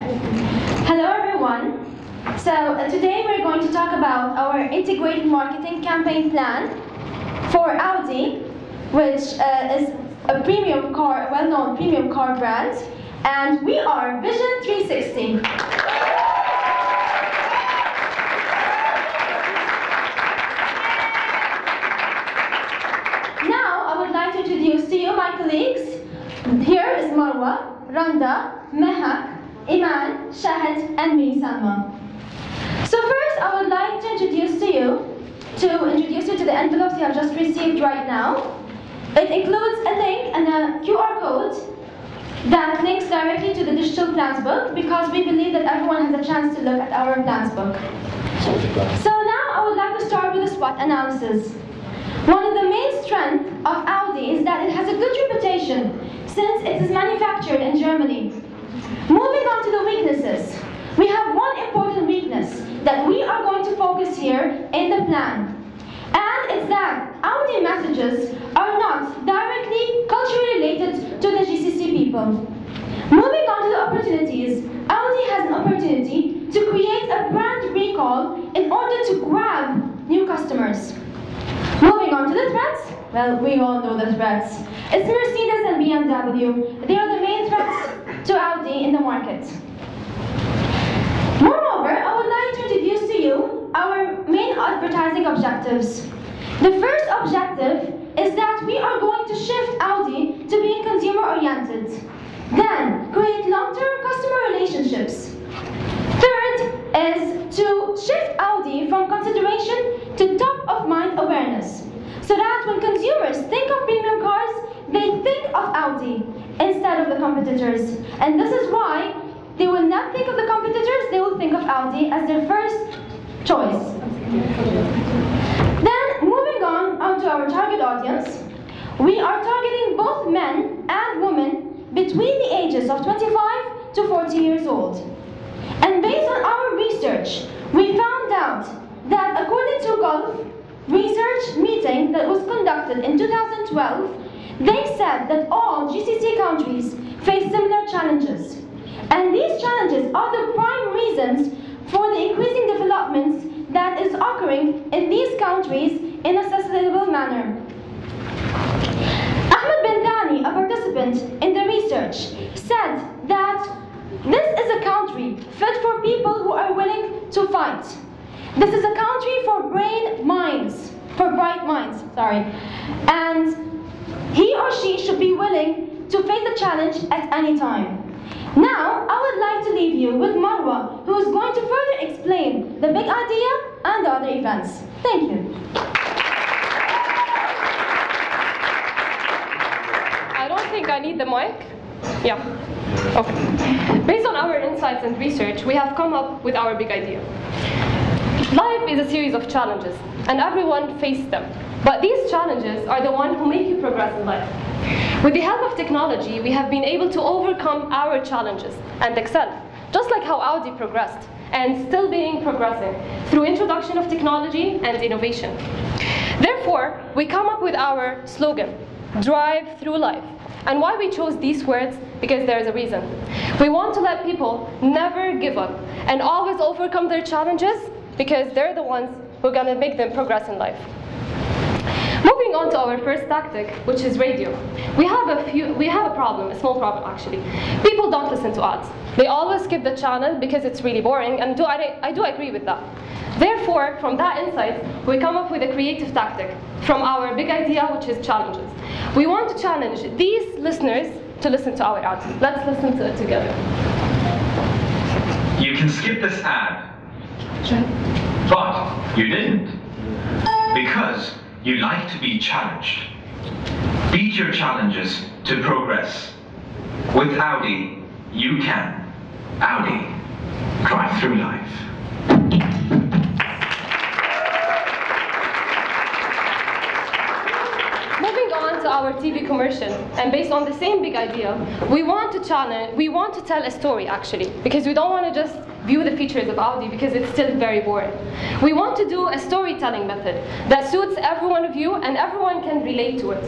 Hello everyone. Today we're going to talk about our integrated marketing campaign plan for Audi, which is a well-known premium car brand, and we are Vision 360. Now I would like to introduce to you my colleagues. Here is Marwa, Randa, Mehak, Iman, Shahid, and me, Salma. So first, I would like to introduce you to the envelopes you have just received right now. It includes a link and a QR code that links directly to the digital plans book, because we believe that everyone has a chance to look at our plans book. So now I would like to start with a SWOT analysis. One of the main strengths of Audi is that it has a good reputation since it is manufactured in Germany. Moving on to the weaknesses, we have one important weakness that we are going to focus here in the plan. And it's that Audi messages are not directly culturally related to the GCC people. Moving on to the opportunities, Audi has an opportunity to create a brand recall in order to grab new customers. Moving on to the threats, well, we all know the threats. It's Mercedes and BMW. They are the main threats to Audi in the market. Moreover, I would like to introduce to you our main advertising objectives. The first objective is that we are going to shift Audi to being consumer-oriented. Then, create long-term customer relationships. Third is to shift Audi from consideration to top-of-mind awareness, so that when consumers think of premium cars, they think of Audi instead of the competitors. And this is why they will not think of the competitors, they will think of Audi as their first choice. Then, moving on to our target audience, we are targeting both men and women between the ages of 25 to 40 years old. And based on our research, we found out that according to Gulf research meeting that was conducted in 2012, they said that all GCC countries face similar challenges. And these challenges are the prime reasons for the increasing developments that is occurring in these countries in a sustainable manner. Ahmed bin Thani, a participant in the research, said that this is a country fit for people who are willing to fight. This is a country for bright minds, and he or she should be willing to face the challenge at any time. Now, I would like to leave you with Marwa, who is going to further explain the big idea and the other events. Thank you. I don't think I need the mic. Yeah. Okay. Based on our insights and research, we have come up with our big idea. Life is a series of challenges, and everyone faces them. But these challenges are the ones who make you progress in life. With the help of technology, we have been able to overcome our challenges and excel, just like how Audi progressed, and still progressing through introduction of technology and innovation. Therefore, we come up with our slogan, Drive Through Life. And why we chose these words? Because there is a reason. We want to let people never give up and always overcome their challenges, because they're the ones who are going to make them progress in life. Moving on to our first tactic, which is radio. We have a problem, a small problem actually. People don't listen to ads. They always skip the channel because it's really boring, and I do agree with that. Therefore, from that insight, we come up with a creative tactic from our big idea, which is challenges. We want to challenge these listeners to listen to our ads. Let's listen to it together. You can skip this ad, but you didn't, because you like to be challenged. Beat your challenges to progress. With Audi, you can. Audi, drive through life. Moving on to our TV commercial, and based on the same big idea, we want to tell a story actually, because we don't want to just view the features of Audi because it's still very boring. We want to do a storytelling method that suits every one of you and everyone can relate to it.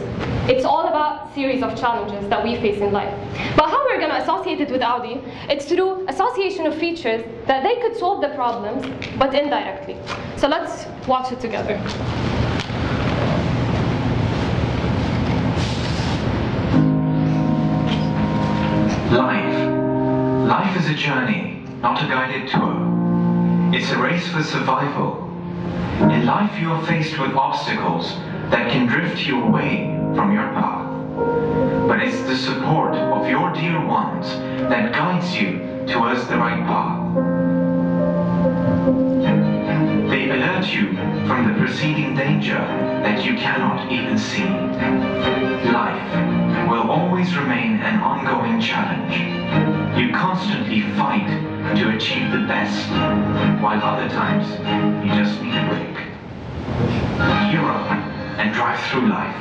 It's all about series of challenges that we face in life. But how we're going to associate it with Audi, it's through association of features that they could solve the problems, but indirectly. So let's watch it together. Life is a journey, not a guided tour. It's a race for survival. In life you are faced with obstacles that can drift you away from your path. But it's the support of your dear ones that guides you towards the right path. They alert you from the preceding danger that you cannot even see. Life will always remain an ongoing challenge. You constantly fight to achieve the best, while other times you just need a break. Gear up and drive through life.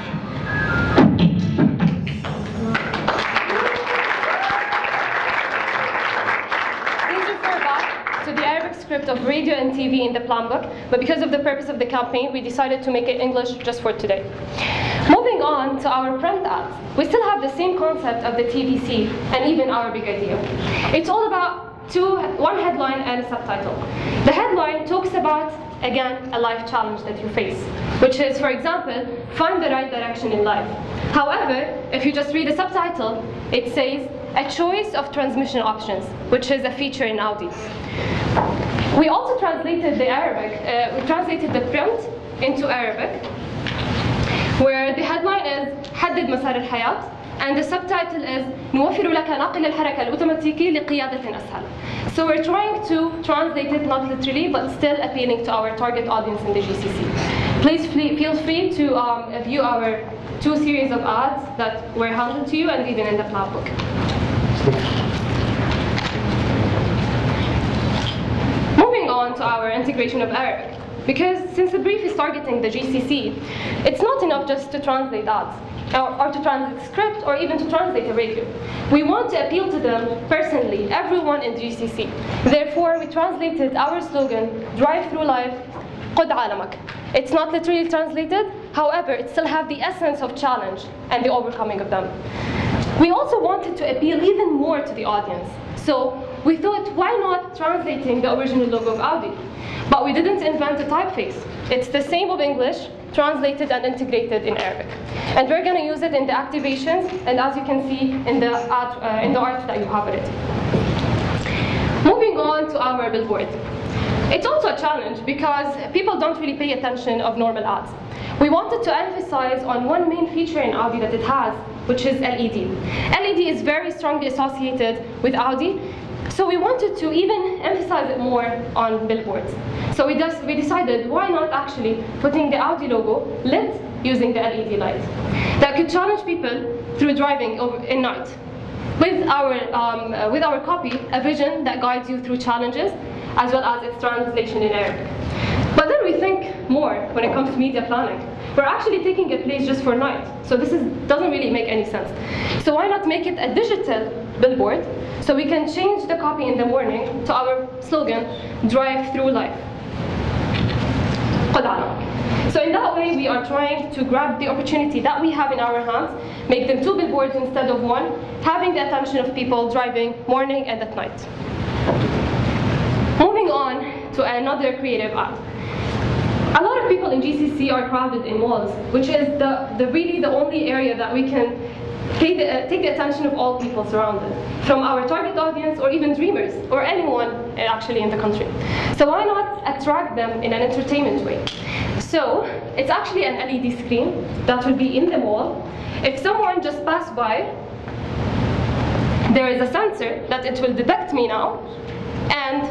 Please refer back to the Arabic script of radio and TV in the plan book, but because of the purpose of the campaign, we decided to make it English just for today. Moving on to our print ads, we still have the same concept of the TVC and even our big idea. It's all about one headline and a subtitle. The headline talks about, again, a life challenge that you face, which is, for example, find the right direction in life. However, if you just read the subtitle, it says, a choice of transmission options, which is a feature in Audi. We also translated the Arabic, we translated the print into Arabic, where the headline is حدد مسار الحياة and the subtitle is نوفر لك نقل الحركة الأوتوماتيكي لقيادة أسهل. So we're trying to translate it not literally, but still appealing to our target audience in the GCC. Please feel free to view our 2 series of ads that were handed to you and even in the plan book. Moving on to our integration of Arabic. Because since the brief is targeting the GCC, it's not enough just to translate ads, or to translate script, or even to translate a radio. We want to appeal to them personally, everyone in the GCC. Therefore, we translated our slogan, Drive Through Life, قد عالمك. It's not literally translated, however, it still has the essence of challenge and the overcoming of them. We also wanted to appeal even more to the audience. So we thought, why not translating the original logo of Audi? But we didn't invent a typeface. It's the same of English, translated and integrated in Arabic. And we're going to use it in the activations, and as you can see in the art that you have already. Moving on to our billboard. It's also a challenge because people don't really pay attention of normal ads. We wanted to emphasize on one main feature in Audi that it has, which is LED. LED is very strongly associated with Audi, so we wanted to even emphasize it more on billboards. So we decided, why not actually putting the Audi logo lit using the LED light that could challenge people through driving in night. With our copy, a vision that guides you through challenges, as well as its translation in Arabic. But then we think more when it comes to media planning. We're actually taking a place just for night, so this doesn't really make any sense. So why not make it a digital billboard, so we can change the copy in the morning to our slogan, Drive Through Life. So in that way, we are trying to grab the opportunity that we have in our hands, make them 2 billboards instead of 1, having the attention of people driving morning and at night. Moving on to another creative ad. A lot of people in GCC are crowded in malls, which is really the only area that we can take the attention of all people surrounded, from our target audience or even dreamers, or anyone actually in the country. So why not attract them in an entertainment way? So it's actually an LED screen that will be in the mall. If someone just passed by, there is a sensor that it will detect me now, and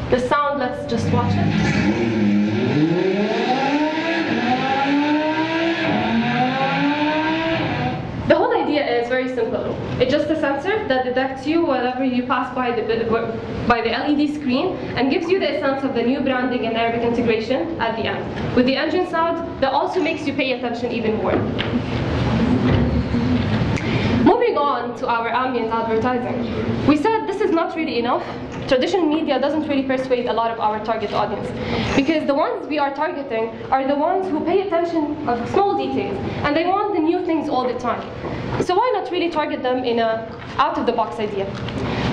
the sound, let's just watch it. The whole idea is very simple. It's just a sensor that detects you whenever you pass by the LED screen and gives you the essence of the new branding and Arabic integration at the end. With the engine sound, that also makes you pay attention even more. Moving on on to our ambient advertising. We said this is not really enough. Traditional media doesn't really persuade a lot of our target audience, because the ones we are targeting are the ones who pay attention of small details, and they want the new things all the time. So why not really target them in a out-of-the-box idea?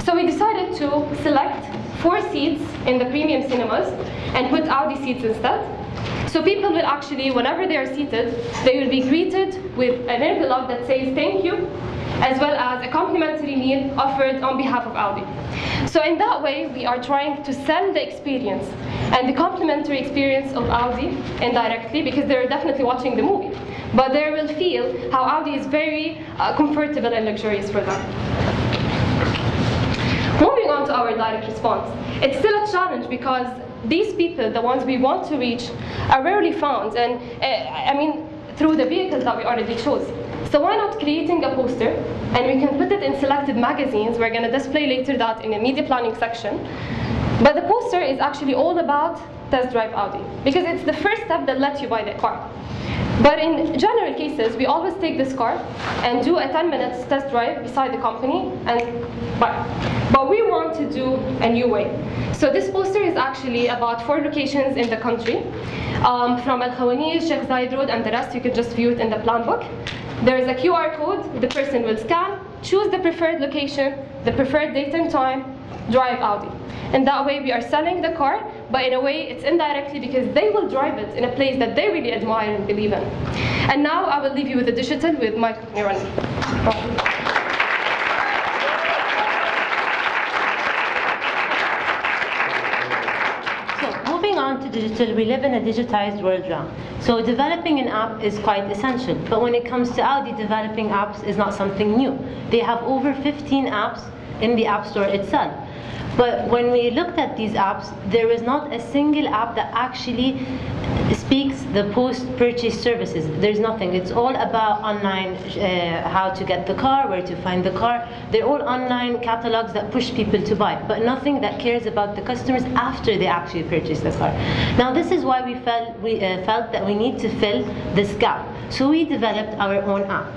So we decided to select 4 seats in the premium cinemas and put Audi seats instead. So people will actually, whenever they are seated, they will be greeted with an envelope that says thank you, as well as a complimentary meal offered on behalf of Audi. So in that way, we are trying to sell the experience and the complimentary experience of Audi indirectly, because they're definitely watching the movie. But they will feel how Audi is very comfortable and luxurious for them. Moving on to our direct response, it's still a challenge because these people, the ones we want to reach, are rarely found, and through the vehicles that we already chose. So why not creating a poster, and we can put it in selected magazines. We're going to display later that in a media planning section. But the poster is actually all about test drive Audi, because it's the first step that lets you buy the car. But in general cases, we always take this car and do a 10 minutes test drive beside the company and buy. But we want to do a new way. So this poster is actually about 4 locations in the country. From Al Khawanis, Sheikh Zayed Road, and the rest you can just view it in the plan book. There is a QR code, the person will scan, choose the preferred location, the preferred date and time, drive Audi. And that way we are selling the car, but in a way it's indirectly because they will drive it in a place that they really admire and believe in. And now I will leave you with the digital with Michael Nirani. So moving on to digital, we live in a digitized world now. So developing an app is quite essential, but when it comes to Audi, developing apps is not something new. They have over 15 apps in the App Store itself. But when we looked at these apps, there is not a single app that actually speaks the post-purchase services. There's nothing. It's all about online, how to get the car, where to find the car. They're all online catalogs that push people to buy, but nothing that cares about the customers after they actually purchase the car. Now this is why we felt that we need to fill this gap. So we developed our own app.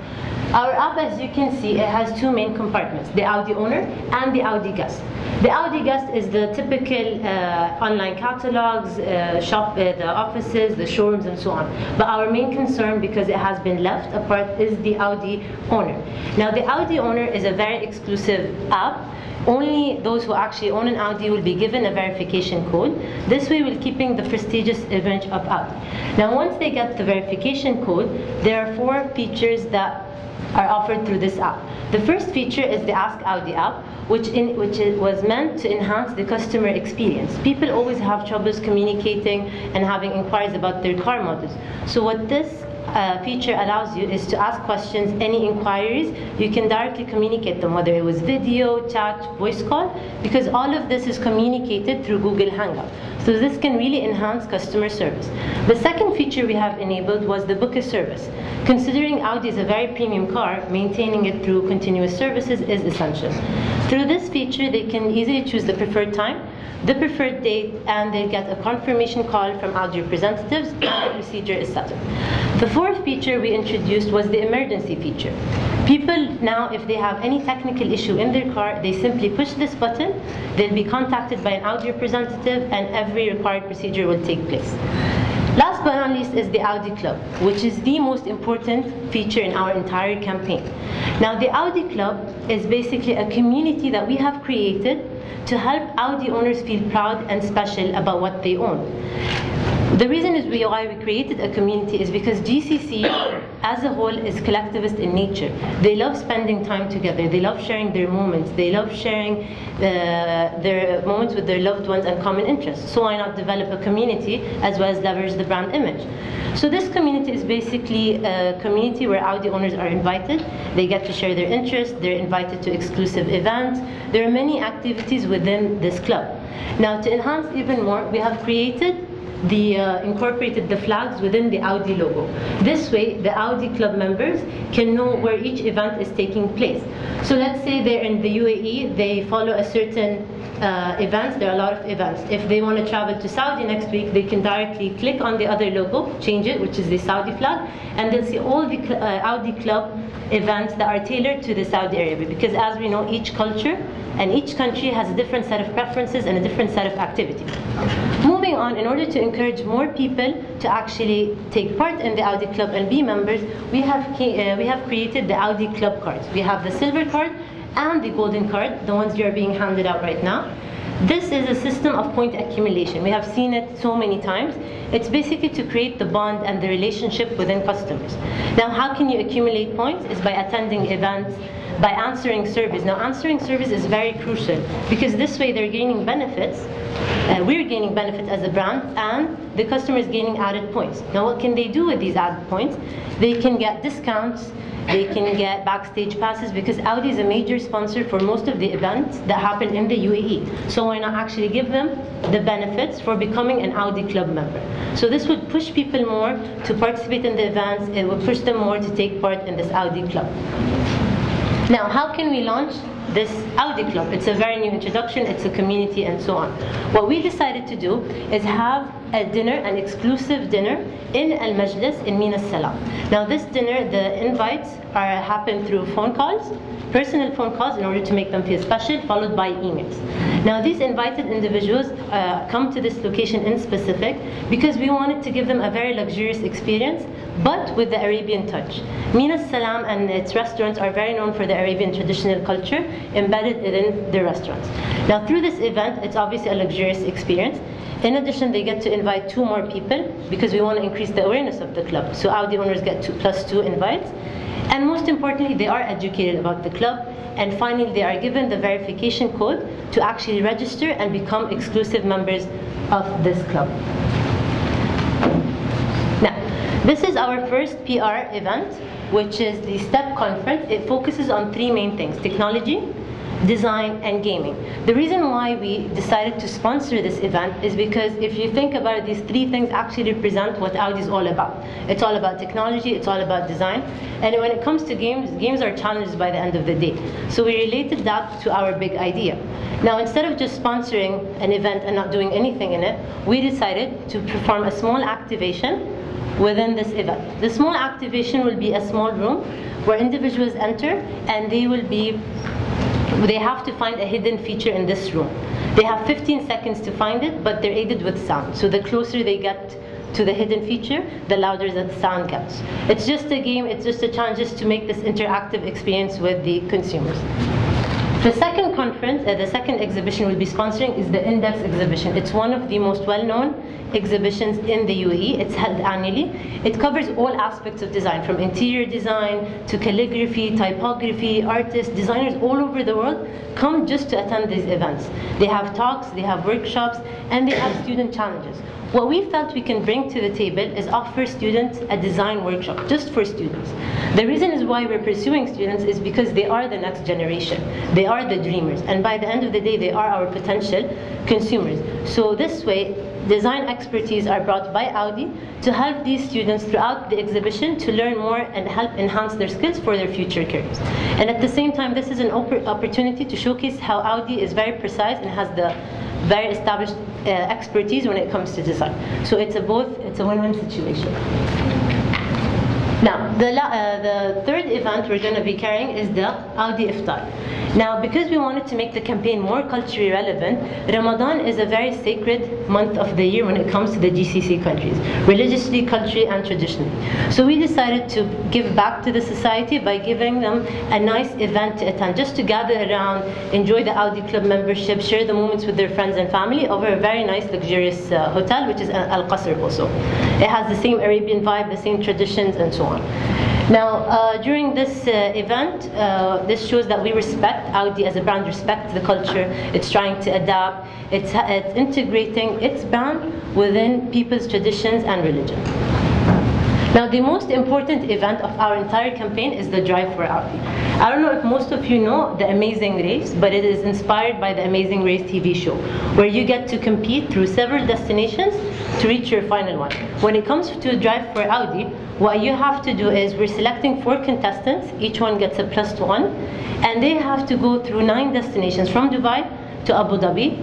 Our app, as you can see, it has 2 main compartments, the Audi owner and the Audi guest. The Audi guest is the typical online catalogs, the offices, the showrooms, and so on. But our main concern, because it has been left apart, is the Audi owner. Now the Audi owner is a very exclusive app. Only those who actually own an Audi will be given a verification code. This way we're keeping the prestigious image of Audi. Now once they get the verification code, there are 4 features that are offered through this app. The first feature is the Ask Audi app, which was meant to enhance the customer experience. People always have troubles communicating and having inquiries about their car models. So what this feature allows you is to ask questions, any inquiries, you can directly communicate them, whether it was video, chat, voice call, because all of this is communicated through Google Hangout. So this can really enhance customer service. The second feature we have enabled was the Book a Service. Considering Audi is a very premium car, maintaining it through continuous services is essential. Through this feature, they can easily choose the preferred time, the preferred date, and they get a confirmation call from Audi representatives, and the procedure is settled. The fourth feature we introduced was the emergency feature. People now, if they have any technical issue in their car, they simply push this button, they'll be contacted by an Audi representative, and every required procedure will take place. Last but not least is the Audi Club, which is the most important feature in our entire campaign. Now the Audi Club is basically a community that we have created to help Audi owners feel proud and special about what they own. The reason why we created a community is because GCC as a whole is collectivist in nature. They love spending time together, they love sharing their moments, they love sharing their moments with their loved ones and common interests. So why not develop a community as well as leverage the brand image? So this community is basically a community where Audi owners are invited. They get to share their interests, they're invited to exclusive events. There are many activities within this club. Now to enhance even more, we have incorporated the flags within the Audi logo. This way, the Audi Club members can know where each event is taking place. So let's say they're in the UAE, they follow a certain events, there are a lot of events. If they want to travel to Saudi next week, they can directly click on the other logo, change it, which is the Saudi flag, and they'll see all the Audi Club events that are tailored to the Saudi Arabia, because as we know, each culture and each country has a different set of preferences and a different set of activities. Moving on, in order to encourage more people to actually take part in the Audi Club and be members, we have created the Audi Club cards. We have the silver card and the golden card, the ones that are being handed out right now. This is a system of point accumulation. We have seen it so many times. It's basically to create the bond and the relationship within customers. Now, how can you accumulate points? Is by attending events, by answering surveys. Now, answering surveys is very crucial because this way they're gaining benefits. We're gaining benefits as a brand, and the customer is gaining added points. Now, what can they do with these added points? They can get discounts. They can get backstage passes because Audi is a major sponsor for most of the events that happen in the UAE. So why not actually give them the benefits for becoming an Audi Club member? So this would push people more to participate in the events. It would push them more to take part in this Audi Club. Now, how can we launch this Audi Club? It's a very new introduction, it's a community and so on. What we decided to do is have a dinner, an exclusive dinner in Al Majlis in Mina Salam. Now this dinner, the invites happen through phone calls, personal phone calls in order to make them feel special, followed by emails. Now these invited individuals come to this location in specific because we wanted to give them a very luxurious experience, but with the Arabian touch. Mina Salam and its restaurants are very known for the Arabian traditional culture embedded within the restaurants. Now through this event, it's obviously a luxurious experience. In addition, they get to invite 2 more people because we want to increase the awareness of the club. So Audi owners get +2 invites. And most importantly, they are educated about the club. And finally, they are given the verification code to actually register and become exclusive members of this club. Now, this is our first PR event, which is the STEP conference. It focuses on 3 main things: technology, design, and gaming. The reason why we decided to sponsor this event is because if you think about it, these 3 things actually represent what Audi is all about. It's all about technology, it's all about design, and when it comes to games, games are challenges by the end of the day. So we related that to our big idea. Now, instead of just sponsoring an event and not doing anything in it, we decided to perform a small activation within this event. The small activation will be a small room where individuals enter, and they have to find a hidden feature in this room. They have 15 seconds to find it, but they're aided with sound. So the closer they get to the hidden feature, the louder the sound gets. It's just a game, it's just a challenge just to make this interactive experience with the consumers. The second conference, the second exhibition we'll be sponsoring is the Index exhibition. It's one of the most well-known exhibitions in the UAE. It's held annually. It covers all aspects of design, from interior design to calligraphy, typography. Artists, designers all over the world come just to attend these events. They have talks, they have workshops, and they have student challenges. What we felt we can bring to the table is offer students a design workshop just for students. The reason is why we're pursuing students is because they are the next generation. They are the dreamers, and by the end of the day, they are our potential consumers. So this way, design expertise are brought by Audi to help these students throughout the exhibition to learn more and help enhance their skills for their future careers. And at the same time, this is an opportunity to showcase how Audi is very precise and has the very established expertise when it comes to design. So it's a win-win situation. Now, the third event we're going to be carrying is the Audi Iftar. Now, because we wanted to make the campaign more culturally relevant, Ramadan is a very sacred month of the year when it comes to the GCC countries, religiously, culturally, and traditionally. So we decided to give back to the society by giving them a nice event to attend, just to gather around, enjoy the Audi Club membership, share the moments with their friends and family over a very nice, luxurious hotel, which is Al Qasr also. It has the same Arabian vibe, the same traditions, and so on. Now, during this event, this shows that we respect, Audi as a brand respects the culture. It's trying to adapt, it's integrating its brand within people's traditions and religion. Now, the most important event of our entire campaign is the Drive for Audi. I don't know if most of you know The Amazing Race, but it is inspired by The Amazing Race TV show, where you get to compete through several destinations to reach your final one. When it comes to Drive for Audi, what you have to do is we're selecting 4 contestants, each one gets a +1, and they have to go through 9 destinations from Dubai to Abu Dhabi,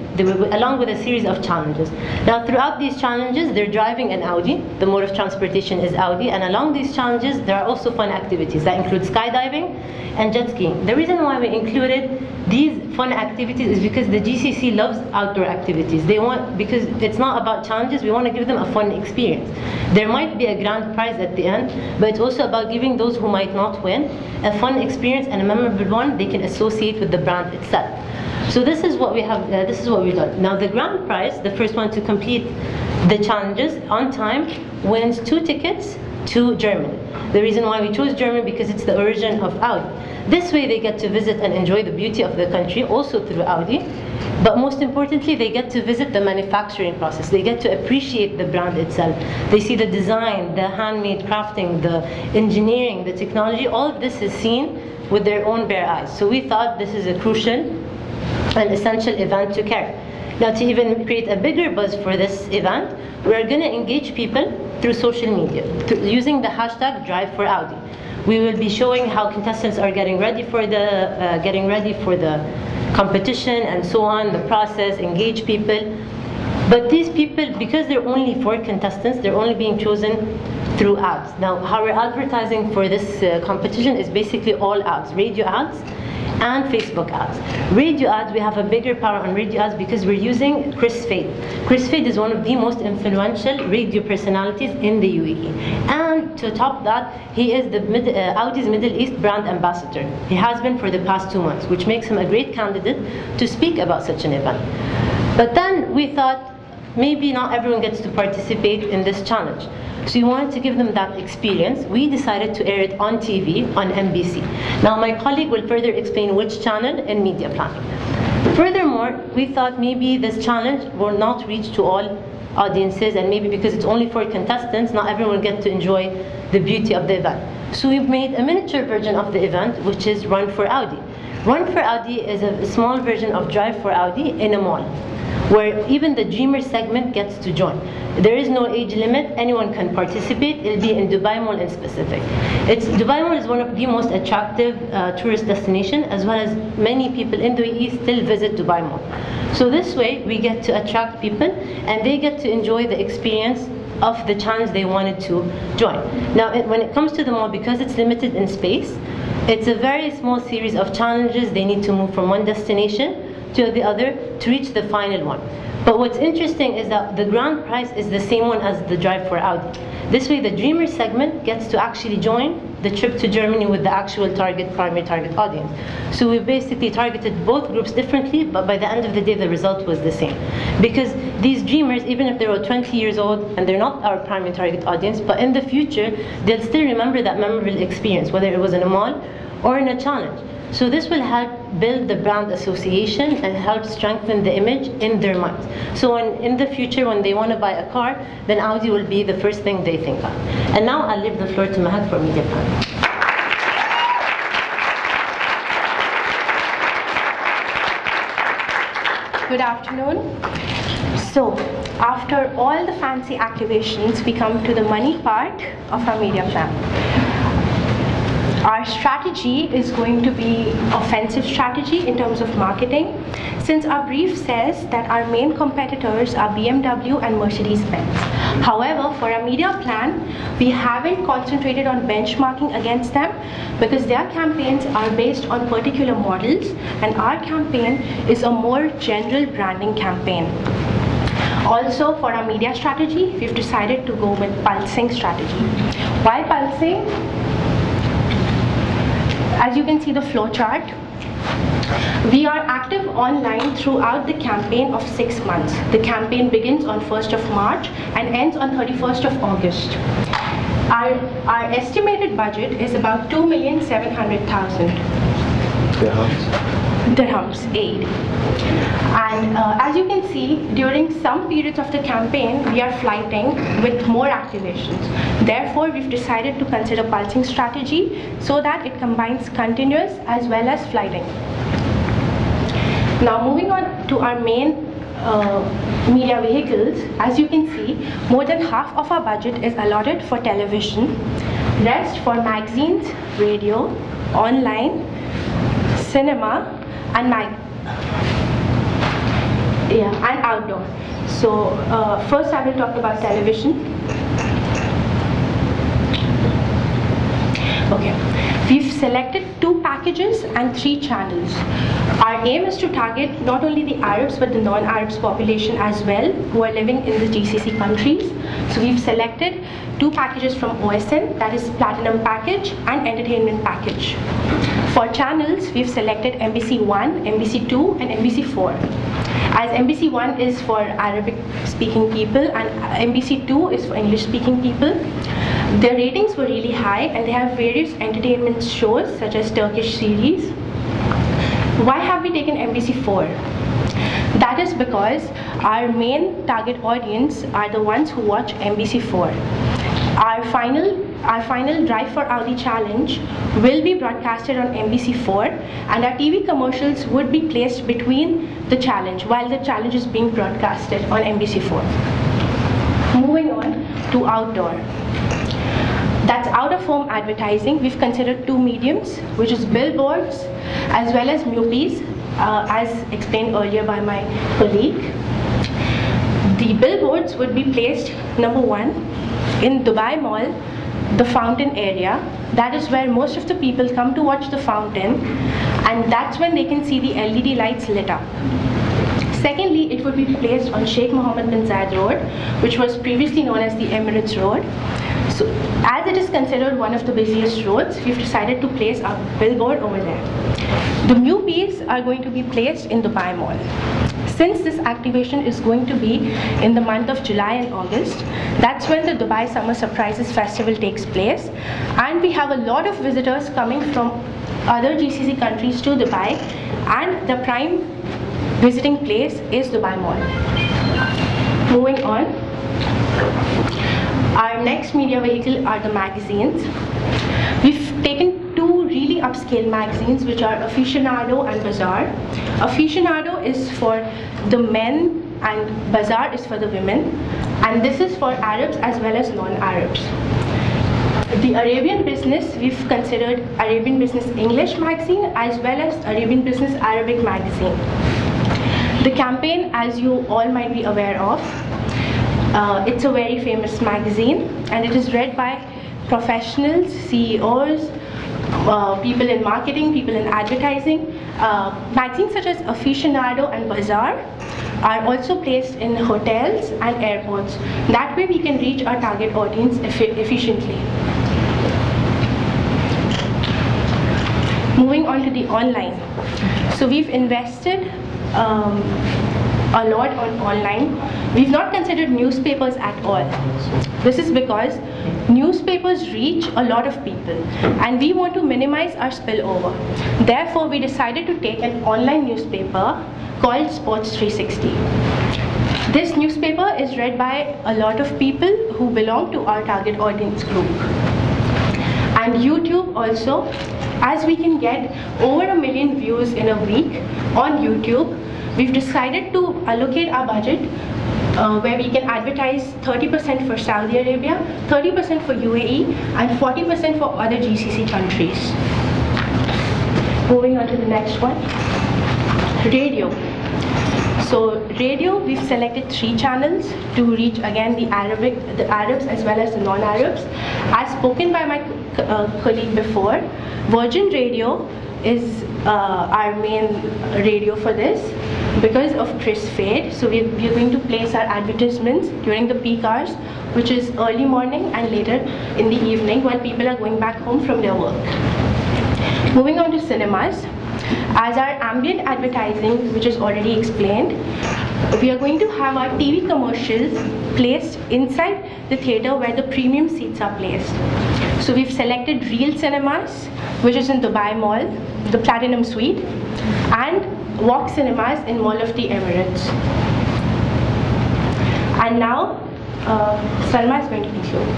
along with a series of challenges. Now, throughout these challenges, they're driving an Audi. The mode of transportation is Audi, and along these challenges, there are also fun activities that include skydiving and jet skiing. The reason why we included these fun activities is because the GCC loves outdoor activities. Because it's not about challenges, we want to give them a fun experience. There might be a grand prize at the end, but it's also about giving those who might not win a fun experience and a memorable one they can associate with the brand itself. So this is what we have. This is what we've done. Now the grand prize, the first one to complete the challenges on time, wins 2 tickets to Germany. The reason why we chose Germany because it's the origin of Audi. This way they get to visit and enjoy the beauty of the country, also through Audi. But most importantly, they get to visit the manufacturing process. They get to appreciate the brand itself. They see the design, the handmade crafting, the engineering, the technology. All of this is seen with their own bare eyes. So we thought this is a crucial and essential event to carry. Now, to even create a bigger buzz for this event, we're going to engage people through social media, using the hashtag #DriveForAudi. We will be showing how contestants are getting ready for the competition and so on, the process, engage people. But these people, because there are only 4 contestants, they're only being chosen through ads. Now, how we're advertising for this competition is basically all ads, radio ads and Facebook ads. Radio ads, we have a bigger power on radio ads because we're using Chris Fade. Chris Fade is one of the most influential radio personalities in the UAE. And to top that, he is the Audi's Middle East brand ambassador. He has been for the past 2 months, which makes him a great candidate to speak about such an event. But then we thought, maybe not everyone gets to participate in this challenge. So we wanted to give them that experience. We decided to air it on TV, on NBC. Now my colleague will further explain which channel in media planning. Furthermore, we thought maybe this challenge will not reach to all audiences, and maybe because it's only 4 contestants, not everyone will get to enjoy the beauty of the event. So we've made a miniature version of the event, which is Run for Audi. Run for Audi is a small version of Drive for Audi in a mall, where even the Dreamer segment gets to join. There is no age limit, anyone can participate. It'll be in Dubai Mall in specific. Dubai Mall is one of the most attractive tourist destinations, as well as many people in the UAE still visit Dubai Mall. So this way, we get to attract people, and they get to enjoy the experience of the challenge they wanted to join. Now, when it comes to the mall, because it's limited in space, it's a very small series of challenges. They need to move from one destination to the other to reach the final one. But what's interesting is that the grand prize is the same one as the Drive for Audi. This way, the Dreamer segment gets to actually join the trip to Germany with the actual primary target audience. So we basically targeted both groups differently, but by the end of the day, the result was the same. Because these dreamers, even if they were 20 years old and they're not our primary target audience, but in the future, they'll still remember that memorable experience, whether it was in a mall or in a challenge. So this will help build the brand association and help strengthen the image in their minds. So in the future, when they want to buy a car, then Audi will be the first thing they think of. And now I'll leave the floor to Mahak for media planning. Good afternoon. So, after all the fancy activations, we come to the money part of our media plan. Our strategy is going to be offensive strategy in terms of marketing, since our brief says that our main competitors are BMW and Mercedes-Benz. However, for our media plan, we haven't concentrated on benchmarking against them because their campaigns are based on particular models, and our campaign is a more general branding campaign. Also, for our media strategy, we've decided to go with pulsing strategy. Why pulsing? As you can see the flow chart, we are active online throughout the campaign of 6 months. The campaign begins on 1st of March and ends on 31st of August. Our estimated budget is about 2,700,000 dirhams aid. And as you can see, during some periods of the campaign, we are flighting with more activations. Therefore, we've decided to consider pulsing strategy so that it combines continuous as well as flighting. Now, moving on to our main media vehicles, as you can see, more than half of our budget is allotted for television, rest for magazines, radio, online, cinema, and Yeah, and outdoor. So first I will talk about television. Okay, we've selected 2 packages and 3 channels. Our aim is to target not only the Arabs but the non-Arabs population as well who are living in the GCC countries. So we've selected 2 packages from OSN, that is Platinum Package and Entertainment Package. For channels, we've selected MBC 1, MBC 2 and MBC 4. As MBC 1 is for Arabic speaking people and MBC 2 is for English speaking people. Their ratings were really high and they have various entertainment shows such as Turkish series. Why have we taken MBC 4? That is because our main target audience are the ones who watch MBC 4. Our final Drive for Audi challenge will be broadcasted on MBC 4 and our TV commercials would be placed between the challenge while the challenge is being broadcasted on MBC 4. Moving on to outdoor. That's out-of-home advertising. We've considered 2 mediums, which is billboards as well as MUPIs, as explained earlier by my colleague. The billboards would be placed, number 1, in Dubai Mall, the fountain area. That is where most of the people come to watch the fountain, and that's when they can see the LED lights lit up. Secondly, it would be placed on Sheikh Mohammed bin Zayed Road, which was previously known as the Emirates Road. So, as it is considered one of the busiest roads, we've decided to place our billboard over there. The MUPIs are going to be placed in Dubai Mall. Since this activation is going to be in the month of July and August, that's when the Dubai Summer Surprises Festival takes place, and we have a lot of visitors coming from other GCC countries to Dubai, and the prime visiting place is Dubai Mall. Moving on, our next media vehicle are the magazines. We've taken 2 really upscale magazines, which are Aficionado and Bazaar. Aficionado is for the men and Bazaar is for the women, and this is for Arabs as well as non-Arabs. The Arabian Business, we've considered Arabian Business English magazine as well as Arabian Business Arabic magazine. The campaign, as you all might be aware of, it's a very famous magazine and it is read by professionals, CEOs, people in marketing, people in advertising. Magazines such as Aficionado and Bazaar are also placed in hotels and airports. That way we can reach our target audience efficiently. Moving on to the online. So we've invested a lot on online. We've not considered newspapers at all. This is because newspapers reach a lot of people and we want to minimize our spillover. Therefore, we decided to take an online newspaper called Sports 360. This newspaper is read by a lot of people who belong to our target audience group. And YouTube also, as we can get over 1 million views in a week on YouTube, we've decided to allocate our budget where we can advertise 30% for Saudi Arabia, 30% for UAE, and 40% for other GCC countries. Moving on to the next one, radio. So radio, we've selected 3 channels to reach again the Arabs as well as the non-Arabs. As spoken by my colleague before, Virgin Radio is our main radio for this because of Chris Fade. So we're going to place our advertisements during the peak hours, which is early morning and later in the evening while people are going back home from their work. Moving on to cinemas. As our ambient advertising, which is already explained, we are going to have our TV commercials placed inside the theatre where the premium seats are placed. So we've selected Real Cinemas, which is in Dubai Mall, the Platinum Suite, and Walk Cinemas in Mall of the Emirates. And now, Salma is going to conclude.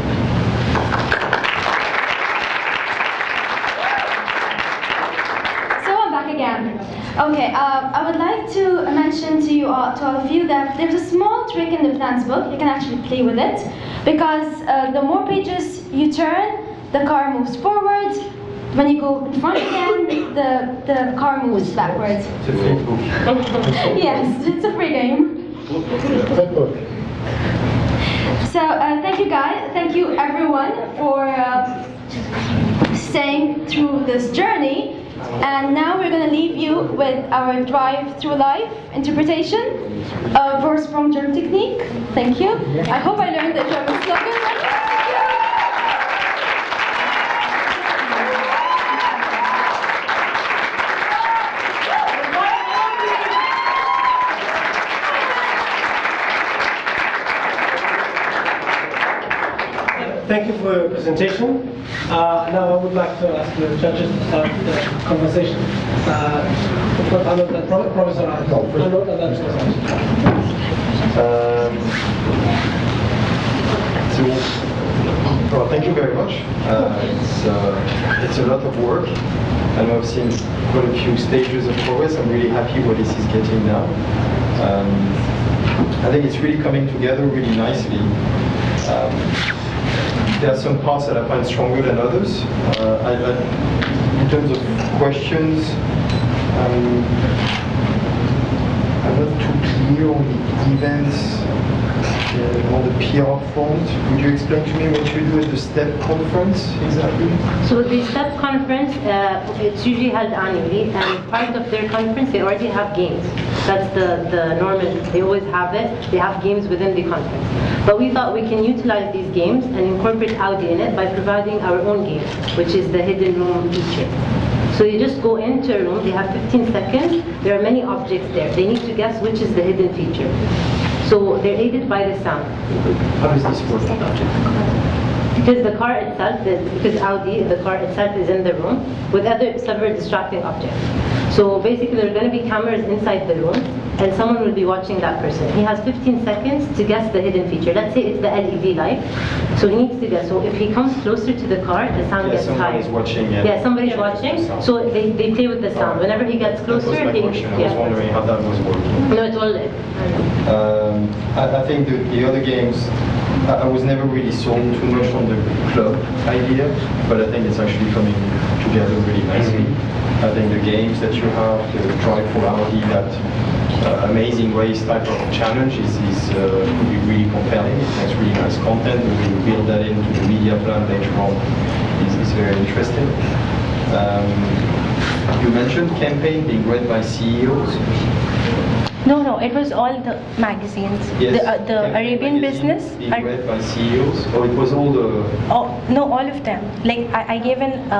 Again. Okay, I would like to mention to you all, to all of you, that there's a small trick in the plans book. You can actually play with it because the more pages you turn, the car moves forward, when you go in front again, the car moves backwards. It's a free book. Yes, it's a free game. So thank you guys, thank you everyone for staying through this journey. And now we're going to leave you with our drive through life interpretation of verse prompt German technique. Thank you. I hope I learned the German slogan. Thank you for your presentation. Now I would like to ask the judges to start the conversation. Professor Arnold, and then well, thank you very much. It's a lot of work, and I've seen quite a few stages of progress. I'm really happy what this is getting now. I think it's really coming together really nicely. There are some parts that I find stronger than others. In terms of questions, I'm not too clear on the events, on the PR front. Would you explain to me what you do at the STEP conference exactly? So the STEP conference, it's usually held annually, and part of their conference they already have games. That's the normal, they always have it. They have games within the conference. But we thought we can utilize these games and incorporate Audi in it by providing our own game, which is the hidden room feature. So you just go into a room, they have 15 seconds, there are many objects there. They need to guess which is the hidden feature. So they're aided by the sound. How does this work? Because the car itself, because Audi, the car itself is in the room with other several distracting objects. So basically there are going to be cameras inside the room and someone will be watching that person. He has 15 seconds to guess the hidden feature. Let's say it's the LED light. So he needs to guess. So if he comes closer to the car, the sound gets higher. Somebody's watching. Yeah, somebody's watching. So they play with the sound. Whenever he gets closer, that was my question. I was wondering how that was working. No, it will. I think the other games, I was never really sold too much on the club idea, but I think it's actually coming together really nicely. I think the games that you have, the Drive for Audi, that amazing race type of challenge is could be really compelling. It makes really nice content. The way you build that into the media plan later on is very interesting. You mentioned campaign being read by CEOs. No, it was all the magazines. Yes, the Arabian Business. Being read by CEOs, or it was all the... Oh, no, all of them. Like I gave an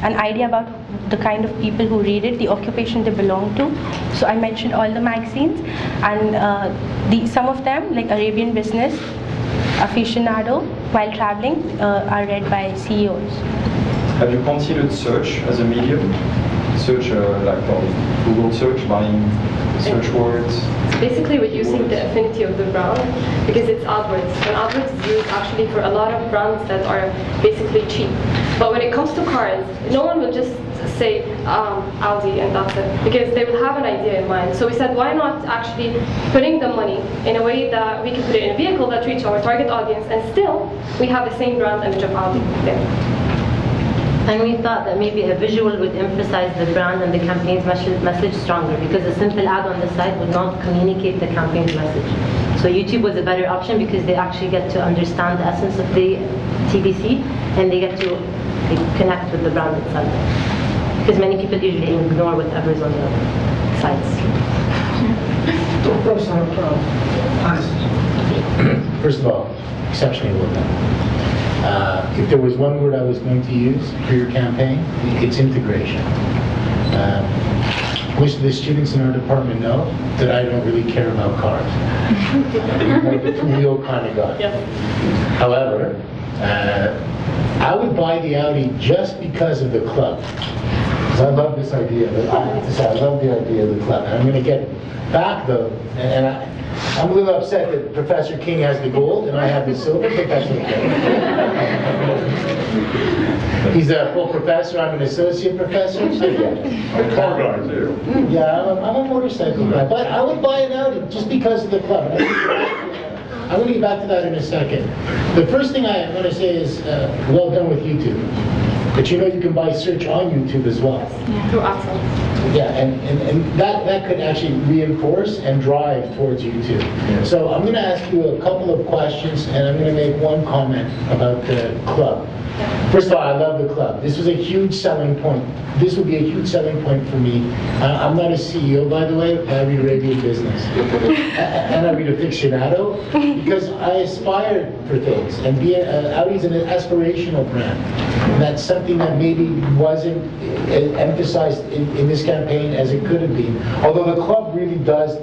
idea about the kind of people who read it, the occupation they belong to. So I mentioned all the magazines, and some of them, like Arabian Business, Aficionado, while traveling, are read by CEOs. Have you considered search as a medium? Search like on Google search, buying search words? Basically we're using the affinity of the brand because it's AdWords. And AdWords is used actually for a lot of brands that are basically cheap. But when it comes to cars, no one will just say Audi and that's it, because they will have an idea in mind. So we said, why not actually putting the money in a way that we can put it in a vehicle that reaches our target audience and still we have the same brand image of Audi there. And we thought that maybe a visual would emphasize the brand and the campaign's message stronger, because a simple ad on the side would not communicate the campaign's message. So YouTube was a better option because they actually get to understand the essence of the TVC and they get to connect with the brand itself. Because many people usually ignore whatever's on the sites. First of all, exceptionally well done. If there was one word I was going to use for your campaign, it's integration. Most of the students in our department know that I don't really care about cars. I'm more the two-wheel kind of guy. Yeah. However, I would buy the Audi just because of the club. Because I love this idea. I love the idea of the club. And I'm going to get back though, and I'm a little upset that Professor King has the gold and I have the silver, but that's okay. He's a full professor, I'm an associate professor, so yeah. Car guy too. Yeah, I'm a motorcycle guy, but I would buy an Audi just because of the club. I'm going to get back to that in a second. The first thing I want to say is, well done with YouTube. But you know you can buy search on YouTube as well. Through AdSense. Yeah, and that could actually reinforce and drive towards YouTube. So I'm going to ask you a couple of questions, and I'm going to make one comment about the club. First of all, I love the club. This was a huge selling point. This would be a huge selling point for me. I'm not a CEO, by the way. I read Arabian Business. And I read Aficionado, because I aspire for things. And Audi's an aspirational brand. And that's something that maybe wasn't emphasized in this campaign as it could have been. Although the club really does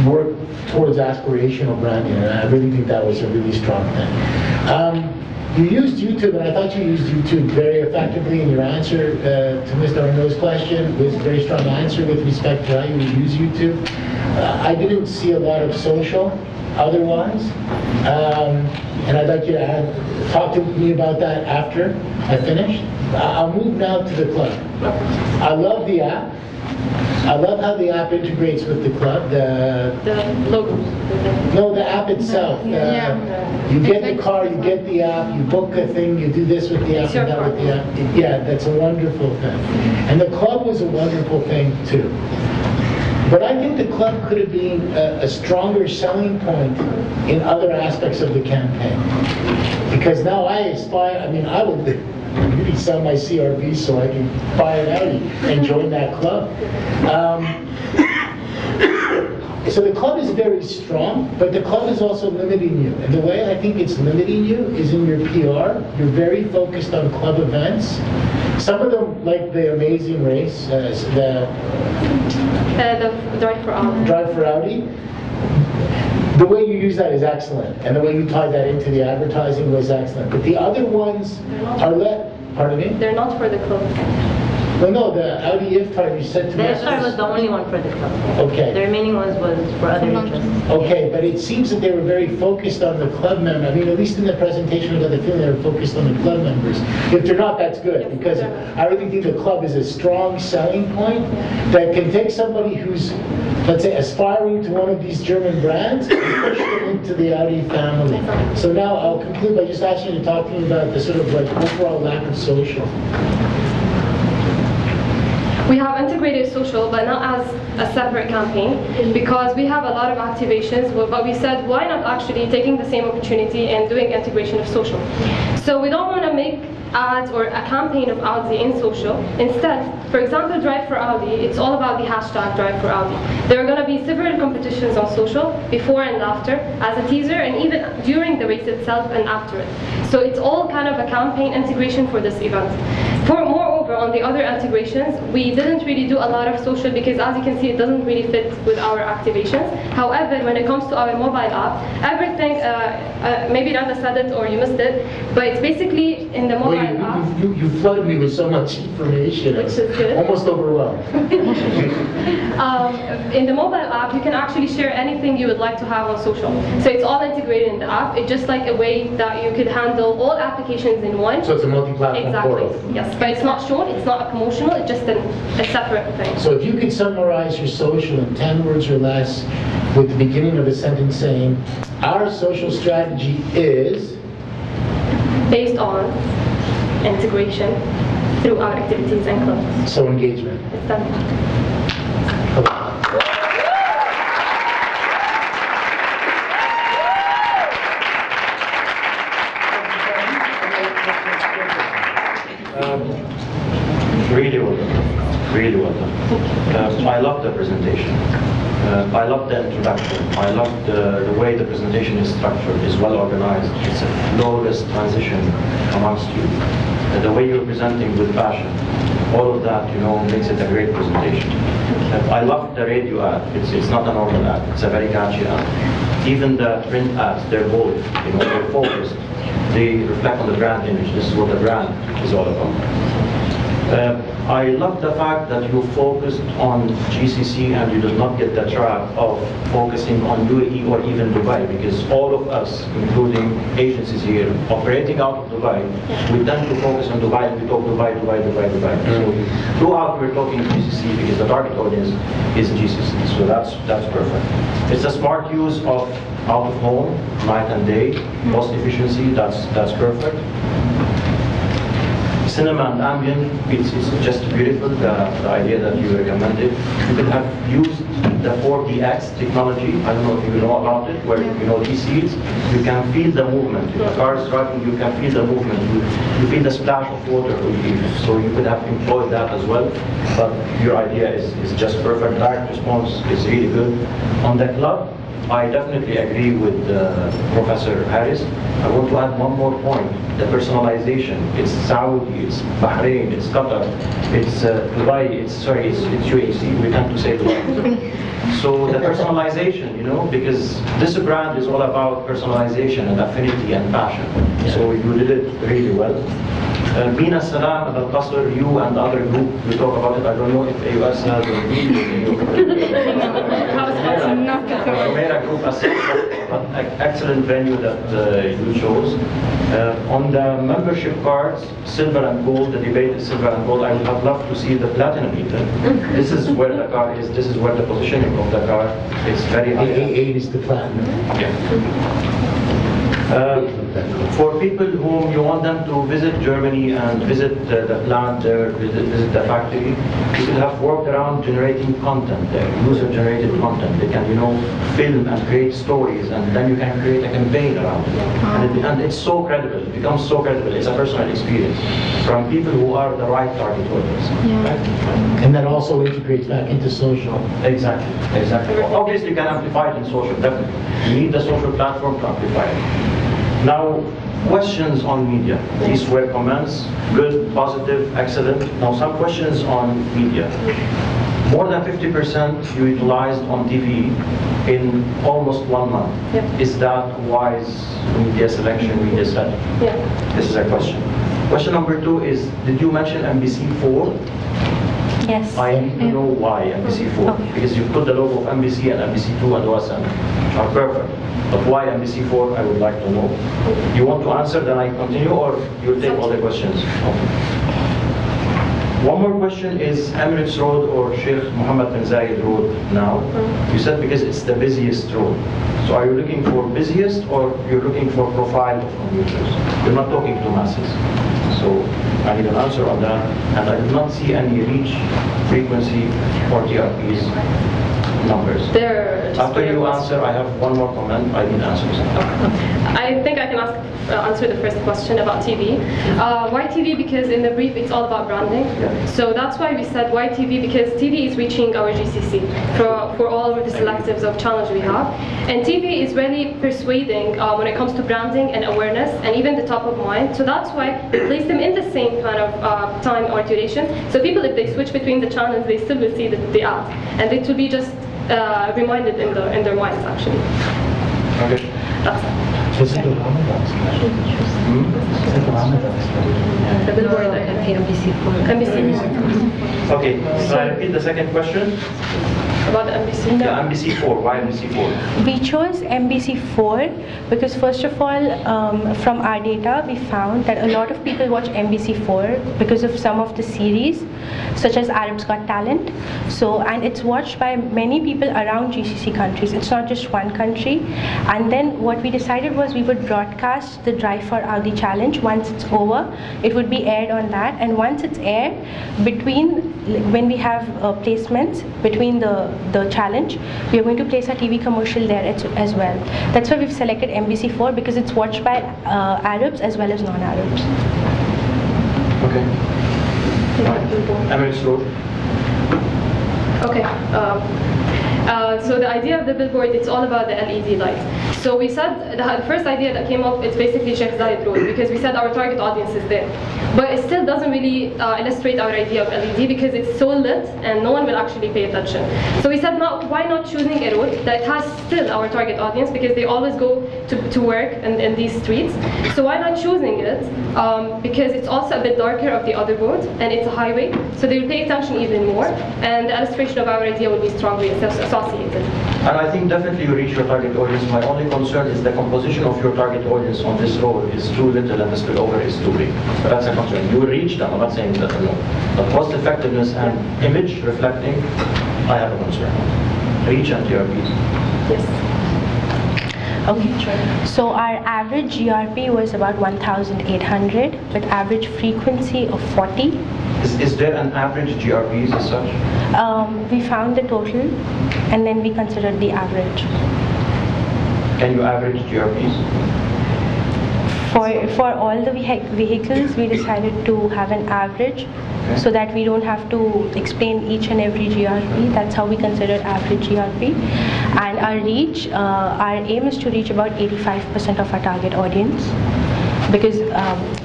work towards aspirational branding, and I really think that was a really strong thing. You used YouTube, and I thought you used YouTube very effectively in your answer to Mr. Arnaud's question. It was a very strong answer with respect to how you would use YouTube. I didn't see a lot of social otherwise, and I'd like you to talk to me about that after I finish. I'll move now to the club. I love the app. I love how the app integrates with the club. The logo. No, the app itself. You get the car, you get the app, you book a thing, you do this with the app, and that with the app. Yeah, that's a wonderful thing. And the club was a wonderful thing too. But I think the club could have been a stronger selling point in other aspects of the campaign. Because now I aspire, I mean, I would really sell my CRV so I can buy an Audi and join that club. So the club is very strong, but the club is also limiting you. And the way I think it's limiting you is in your PR. You're very focused on club events. Some of them, like the Amazing Race, the Drive for Audi. Drive for Audi. The way you use that is excellent, and the way you tie that into the advertising was excellent. But the other ones are pardon me? They're not for the club. Well, no, the Audi Iftar you said to me. The Iftar was the only one for the club. Okay. The remaining ones was for other interests. Okay, but it seems that they were very focused on the club member. I mean, at least in the presentation, I got the feeling they were focused on the club members. If they're not, that's good, because I really think the club is a strong selling point that can take somebody who's, let's say, aspiring to one of these German brands and push them into the Audi family. So now I'll conclude by just asking you to talk to me about the sort of like overall lack of social. We have integrated social, but not as a separate campaign, because we have a lot of activations, but we said, why not actually taking the same opportunity and doing integration of social? So we don't want to make ads or a campaign of Audi in social. Instead, for example, Drive for Audi, it's all about the hashtag Drive for Audi. There are going to be several competitions on social, before and after, as a teaser, and even during the race itself and after it. So it's all kind of a campaign integration for this event. Moreover, on the other integrations, we didn't really do a lot of social because, as you can see, it doesn't really fit with our activations. However, when it comes to our mobile app, everything, maybe Randa said it or you missed it, but it's basically in the mobile app. You flooded me with so much information. Which is good. Almost overwhelmed. In the mobile app, you can actually share anything you would like to have on social. So it's all integrated in the app. It's just like a way that you could handle all applications in one. So it's a multi-platform portal. Exactly, yes. But it's not shown, it's not a promotional, it's just a separate thing. So if you could summarize your social in 10 words or less with the beginning of a sentence saying, our social strategy is based on integration through our activities and clubs. So engagement. It's done. Really well done. Really well done. I love the presentation. I love the introduction. I love the way the presentation is structured. It's well organized. It's a flawless transition amongst you. The way you're presenting with passion, all of that, makes it a great presentation. I love the radio ad. It's not a normal ad. It's a very catchy ad. Even the print ads, they're bold. They're focused. They reflect on the brand image. This is what the brand is all about. I love the fact that you focused on GCC and you did not get the trap of focusing on UAE or even Dubai, because all of us, including agencies here, operating out of Dubai, we tend to focus on Dubai and we talk Dubai. So throughout we're talking GCC because the target audience is GCC, so that's perfect. It's a smart use of out of home, night and day, cost efficiency, that's perfect. cinema and ambient, it's just beautiful, the idea that you recommended. You could have used the 4DX technology, I don't know if you know about it, where these seats, you can feel the movement. If the car is driving, you can feel the movement. You feel the splash of water. So you could have employed that as well. But your idea is just perfect. Direct response is really good. On the club, I definitely agree with Professor Harris. I want to add one more point. The personalization. It's Saudi, it's Bahrain, it's Qatar, it's Dubai, it's UAC. We tend to say Dubai. So the personalization, because this brand is all about personalization and affinity and passion. So you did it really well. Bina Salam and Al-Qasr, you and other group, we talk about it. I don't know if AUS has a Mera group as but excellent venue that you chose. On the membership cards, silver and gold, the debate is silver and gold. I would have loved to see the platinum even. This is where the car is, this is where the positioning of the car is very high. A8 is the platinum. Yeah. For people whom you want them to visit Germany and visit the plant there, visit the factory, you will have worked around generating content there, user-generated content. They can, film and create stories, and then you can create a campaign around it. And it's so credible, it becomes so credible. It's a personal experience from people who are the right target audience. Right? And that also integrates back into social. Exactly. Obviously, you can amplify it in social, definitely. You need the social platform to amplify it. Now, questions on media. These were comments, good, positive, excellent. Now, some questions on media. More than 50% you utilized on TV in almost 1 month. Yep. Is that wise media selection, media study? Yeah. This is a question. Question number 2 is, did you mention MBC4? Yes. I need to know why MBC4. Okay. Because you put the logo of MBC and MBC2 and OSN are perfect. But why MBC4, I would like to know. You want to answer, then I continue, or you'll take all the questions? Okay. One more question is Emirates Road or Sheikh Mohammed bin Zayed Road now. You said because it's the busiest road. So are you looking for busiest or you're looking for profile of commuters? You're not talking to masses. So I need an answer on that. And I did not see any reach, frequency, or TRPs numbers. After you answer, I have one more comment. I need answers. I think I can answer the first question about TV. Why TV? Because in the brief, it's all about branding. Yeah. So that's why we said why TV, because TV is reaching our GCC for all of the selectives of challenge we have. And TV is really persuading when it comes to branding and awareness and even the top of mind. So that's why we place them in the same kind of time or duration. So people, if they switch between the channels, they still will see the ad. And it will be just reminded in their minds, actually. Okay. That's it. Is it the Ramadan special? Is it the Ramadan special? The billboard I have. NBC4. Okay, so I repeat the second question. About the NBC? Yeah, MBC4. Why MBC4? We chose MBC4 because first of all, from our data, we found that a lot of people watch MBC4 because of some of the series, such as Arabs Got Talent. So, and it's watched by many people around GCC countries. It's not just one country. And then what we decided was we would broadcast the Drive for Audi Challenge once it's over. It would be aired on that. And once it's aired, when we have placements between the challenge, we are going to place a TV commercial there as well. That's why we've selected MBC4 because it's watched by Arabs as well as non-Arabs. Okay. Emirates Road. Okay. So the idea of the billboard, it's all about the LED light. So we said the first idea that came up, it's basically Sheikh Zayed Road because we said our target audience is there. But it still doesn't really illustrate our idea of LED because it's so lit and no one will actually pay attention. So we said, why not choosing a road that has still our target audience because they always go to work in these streets. So why not choosing it? Because it's also a bit darker of the other road and it's a highway. So they will pay attention even more and the illustration of our idea will be strongly associated. And I think definitely you reach your target audience. My only concern is the composition of your target audience on this road is too little and the spillover is too big. That's a concern. You will reach them, I'm not saying that no. But cost effectiveness and image reflecting, I have a concern. Reach and TRPs. Yes. Okay, so our average GRP was about 1,800 with average frequency of 40. Is there an average GRPs as such? We found the total and then we considered the average. Can you average GRPs? For all the vehicles, we decided to have an average so that we don't have to explain each and every GRP. That's how we considered average GRP. And our reach, our aim is to reach about 85% of our target audience, because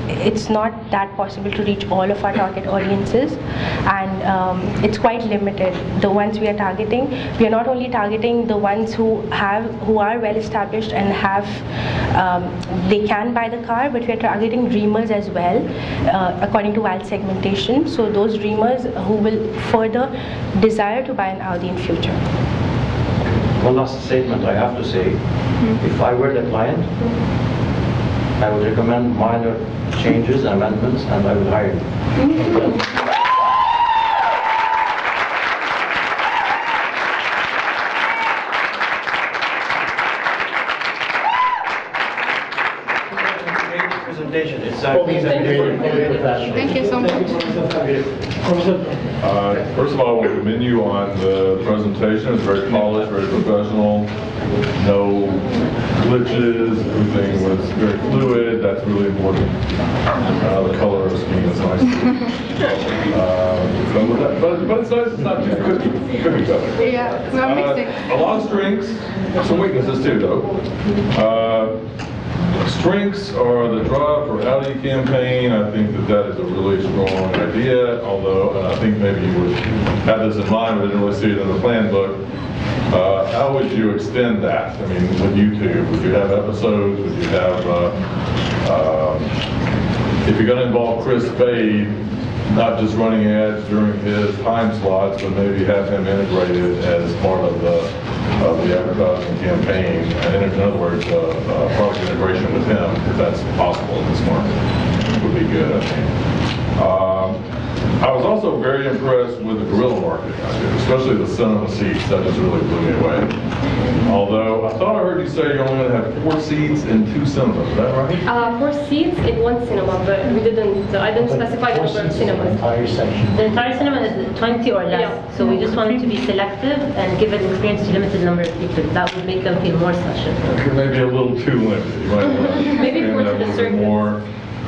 it's not that possible to reach all of our target audiences, and it's quite limited. The ones we are targeting, we are not only targeting the ones who are well established and have they can buy the car, but we are targeting dreamers as well, according to value segmentation. So those dreamers who will further desire to buy an Audi in future. One last statement I have to say. If I were the client, I would recommend minor changes and amendments, and I would hire you. Presentation. It's Fully integrated, fully professional. Thank you so much. First of all, I want to commend you on the presentation. It's very polished, very professional. No glitches. Everything was very fluid. That's really important. The color scheme is nice. But it's nice. It's not just cookie cutter. Yeah, we are mixing. A lot of strengths, some weaknesses too, though. Strengths are the Drive for Audi campaign. I think that is a really strong idea, although I think maybe you would have this in mind, but I didn't really see it in the plan book. How would you extend that? I mean, with YouTube, would you have episodes? Would you have, if you're going to involve Chris Fade, not just running ads during his time slots, but maybe have him integrated as part of the advertising campaign, and in other words, product integration with him, if that's possible in this market, would be good, I think. I was also very impressed with the guerrilla marketing idea, especially the cinema seats. That just really blew me away. Although I thought I heard you say you're only going to have 4 seats in 2 cinemas. Is that right? 4 seats in 1 cinema, but we didn't. I didn't specify the number of cinemas. Entire section. The entire cinema is 20 or less, Yeah. so we just wanted to be selective and give an experience to a limited number of people. That would make them feel more special. Maybe a little too limited. You might want to Maybe expand more to that a the little bit circuit. more.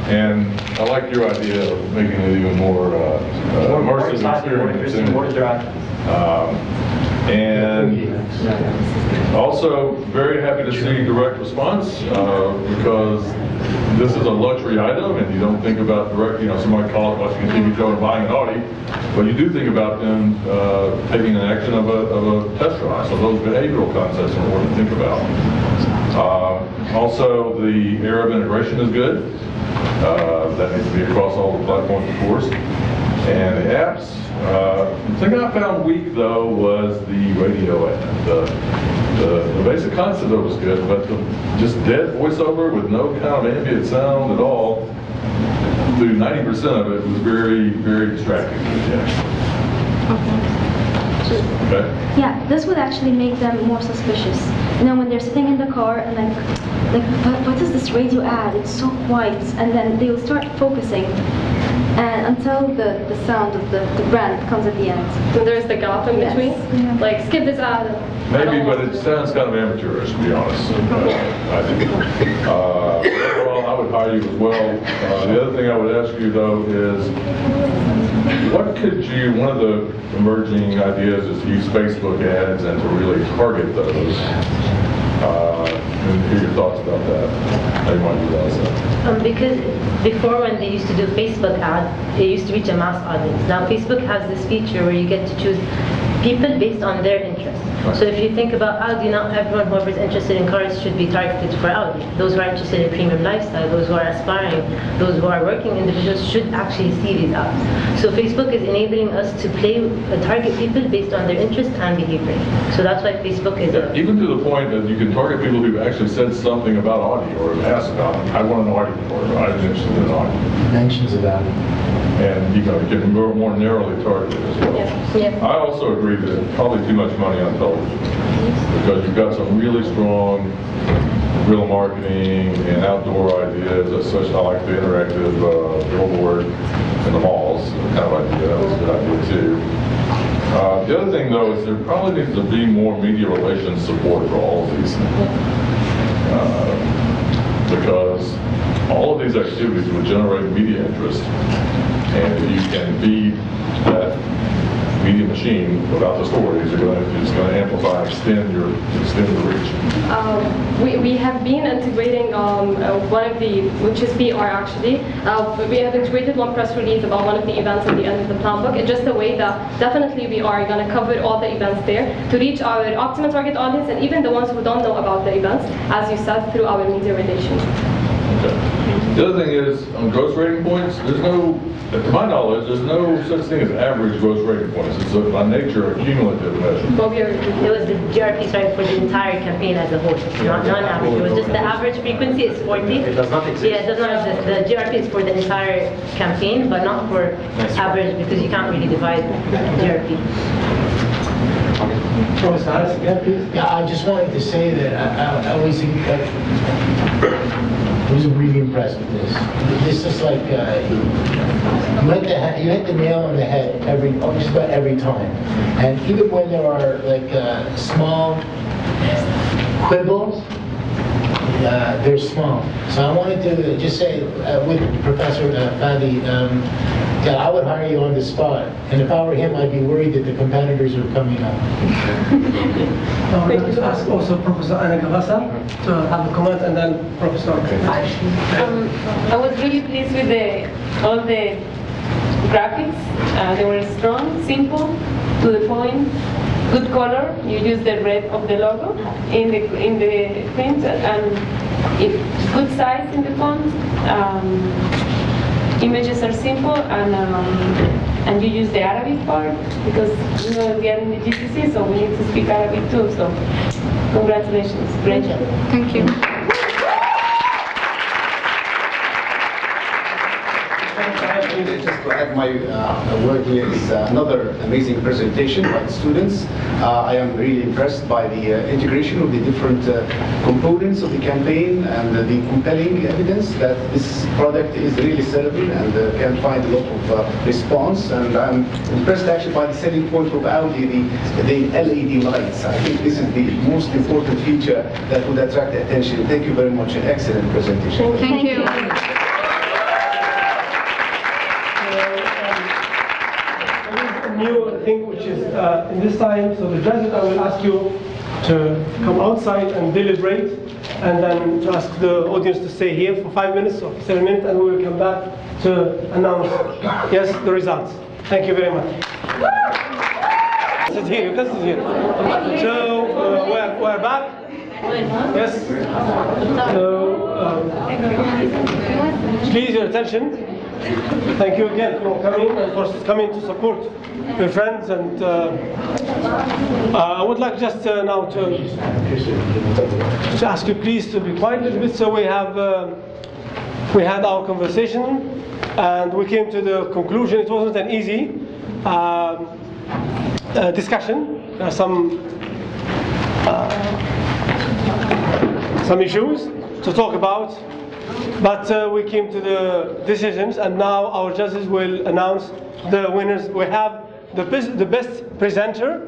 And I like your idea of making it even more immersive experience. More interactive. And also very happy to see direct response because this is a luxury item and you don't think about direct, somebody call it watching a TV show and buying an Audi, but you do think about them taking an action of a test drive. So those behavioral concepts are important to think about. Also, the era of integration is good. That needs to be across all the platforms, of course. And the apps, the thing I found weak, though, was the radio ad. The basic concept of it was good, but just dead voiceover with no kind of ambient sound at all, through 90% of it, was very, very distracting. Okay. Yeah, this would actually make them more suspicious. When they're sitting in the car and what is this radio ad? It's so quiet, and then they'll start focusing, and until the sound of the brand comes at the end. So there's the gap in between. Yeah. Like skip this ad. Maybe, but it sounds kind of amateurish, to be honest. I think. Overall, I would hire you as well. The other thing I would ask you, though, is what could you, one of the emerging ideas is to use Facebook ads and to really target those. And hear your thoughts about that. How you might utilize that. Because before, when they used to do Facebook ads, it used to reach a mass audience. Now Facebook has this feature where you get to choose people based on their interests. Right. So if you think about Audi, not everyone whoever is interested in cars should be targeted for Audi. Those who are interested in premium lifestyle, those who are aspiring, those who are working individuals should actually see these ads. So Facebook is enabling us to target people based on their interests and behavior. So that's why Facebook is even to the point that you can target people who've actually said something about Audi or have asked about it. I want an Audi, or I'm interested in an Audi. Mentions of that. And you can more narrowly target it as well. Yeah. I also agree agree that probably too much money on television, because you've got some really strong real marketing and outdoor ideas, especially I like the interactive billboard in the malls kind of idea. That was a good idea too. The other thing though is there probably needs to be more media relations support for all of these things. Because all of these activities would generate media interest, and if you can feed that media machine without the stories, it's going to amplify and extend the reach. We have been integrating one of the, which is PR actually, we have integrated one press release about one of the events at the end of the plan book. It's just a way that definitely we are going to cover all the events there to reach our optimal target audience and even the ones who don't know about the events, as you said, through our media relations. Okay. The other thing is, on gross rating points, there's no, to my knowledge, there's no such thing as average gross rating points. It's by nature a cumulative measure. It was the GRP, sorry, for the entire campaign as a whole, not average. It was just the average frequency is 40. It does not exist. Yeah, it does not exist. The GRP is for the entire campaign, but not for average, because you can't really divide GRP. Yeah, I just wanted to say that I was really impressed with this. This is like you hit the nail on the head just about every time. And even when there are like small quibbles, they're small. So I wanted to just say with Professor Fadi that I would hire you on the spot. And if I were him, I'd be worried that the competitors are coming up. I would like to ask also Professor Anna Gavasa to have a comment, and then Professor. I was really pleased with all the graphics. They were strong, simple, to the point, good color. You use the red of the logo in the print, and good size in the font. Images are simple, and you use the Arabic part, because we are in the GCC, so we need to speak Arabic too. So congratulations, great job. Thank you. Just to add my word here is another amazing presentation by the students. I am really impressed by the integration of the different components of the campaign and the compelling evidence that this product is really sellable and can find a lot of response. And I'm impressed actually by the selling point of Audi, the LED lights. I think this is the most important feature that would attract attention. Thank you very much. An excellent presentation. Thank you. New thing which is in this time, so the judges, I will ask you to come outside and deliberate, and then to ask the audience to stay here for 5 minutes or 7 minutes, and we will come back to announce the results. Thank you very much. Sit here, you can sit here. So we're back. Yes. So please your attention. Thank you again for coming and for coming to support your friends. And I would like just now to ask you please to be quiet a little bit. So we had our conversation and we came to the conclusion. It wasn't an easy discussion. There are some issues to talk about. But we came to the decisions, and now our judges will announce the winners. We have the best presenter,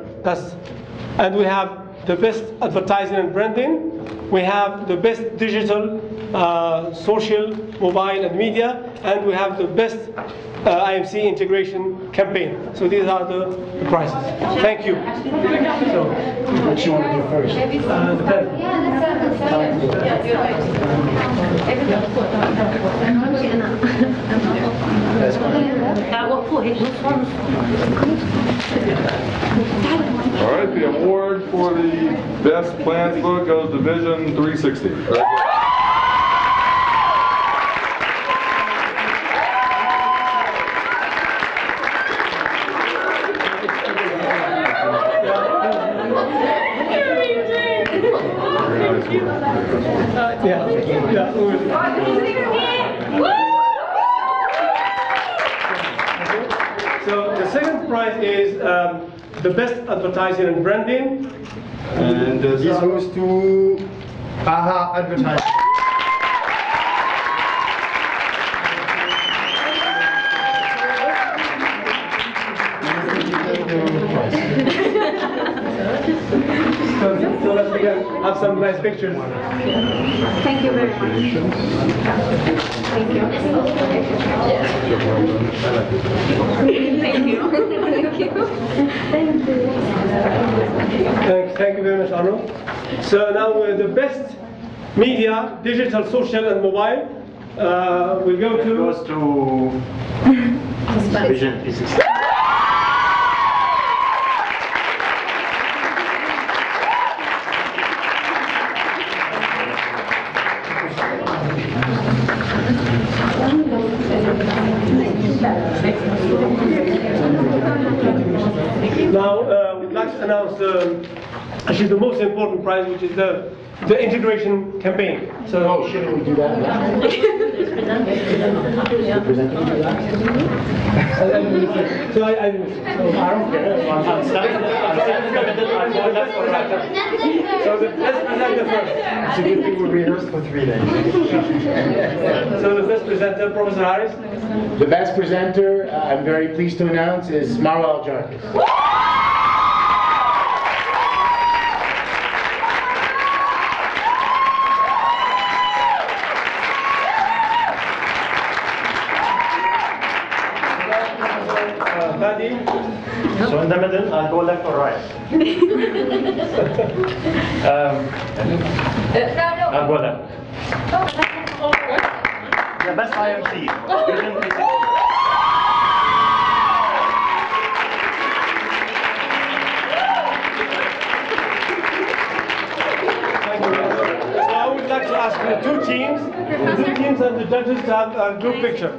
and we have the best advertising and branding. We have the best digital, social, mobile, and media, and we have the best IMC integration campaign. So these are the prizes. Thank you. So, What you want to do first? All right, the award for the best plans book goes to Vision 360. Very good. So the second prize is the best advertising and branding. And this goes to AHA Advertising. So let's begin. Have some nice pictures. Thank you very much. Thank you. Thank you. Thank you very much, Arnold. So now the best media, digital, social, and mobile. We'll go to. Goes to Vision 360. Now, we'd like to announce actually the most important prize, which is the integration campaign. So, Shouldn't we do that now? so I I don't care. I'm standing in the middle. I'm going left or right. so let's present the first. It's a good thing we rehearsed for 3 days. So the best presenter, Professor Harris. The best presenter, I'm very pleased to announce, is Marwa Al-Jarkis. Fadi. So in the middle, I'll go left or right. I'll go left. The best IMC. Vision 360. So I would like to ask the two teams and the judges to have a group picture.